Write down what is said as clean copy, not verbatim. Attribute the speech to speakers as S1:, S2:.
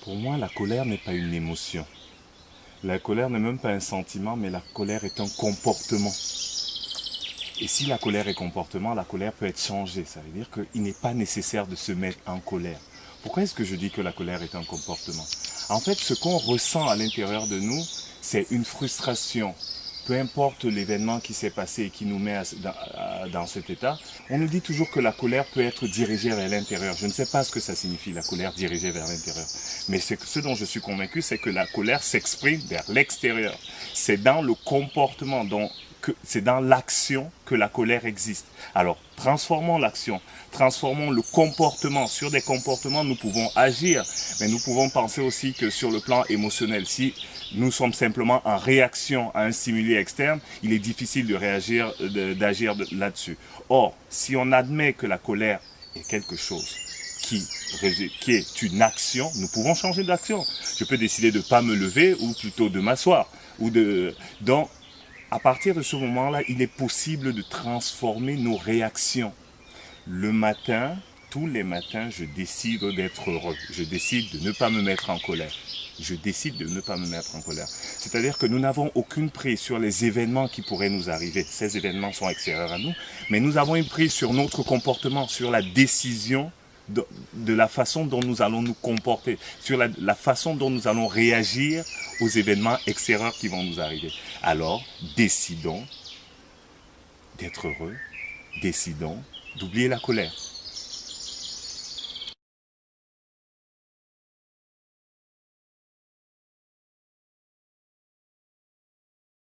S1: Pour moi, la colère n'est pas une émotion. La colère n'est même pas un sentiment, mais la colère est un comportement. Et si la colère est comportement, la colère peut être changée. Ça veut dire qu'il n'est pas nécessaire de se mettre en colère. Pourquoi est-ce que je dis que la colère est un comportement? En fait, ce qu'on ressent à l'intérieur de nous, c'est une frustration. Peu importe l'événement qui s'est passé et qui nous met dans cet état, on nous dit toujours que la colère peut être dirigée vers l'intérieur. Je ne sais pas ce que ça signifie, la colère dirigée vers l'intérieur. Mais ce dont je suis convaincu, c'est que la colère s'exprime vers l'extérieur. C'est dans le comportement, c'est dans l'action que la colère existe. Alors, transformons l'action, transformons le comportement. Sur des comportements, nous pouvons agir, mais nous pouvons penser aussi que sur le plan émotionnel, si nous sommes simplement en réaction à un stimuli externe, il est difficile de réagir, d'agir là-dessus. Or, si on admet que la colère est quelque chose qui est une action, nous pouvons changer d'action. Je peux décider de ne pas me lever ou plutôt de m'asseoir. Donc, à partir de ce moment-là, il est possible de transformer nos réactions. Le matin, tous les matins, je décide d'être heureux. Je décide de ne pas me mettre en colère. Je décide de ne pas me mettre en colère. C'est-à-dire que nous n'avons aucune prise sur les événements qui pourraient nous arriver. Ces événements sont extérieurs à nous, mais nous avons une prise sur notre comportement, sur la décision de la façon dont nous allons nous comporter, sur la façon dont nous allons réagir aux événements extérieurs qui vont nous arriver. Alors, décidons d'être heureux, décidons d'oublier la colère.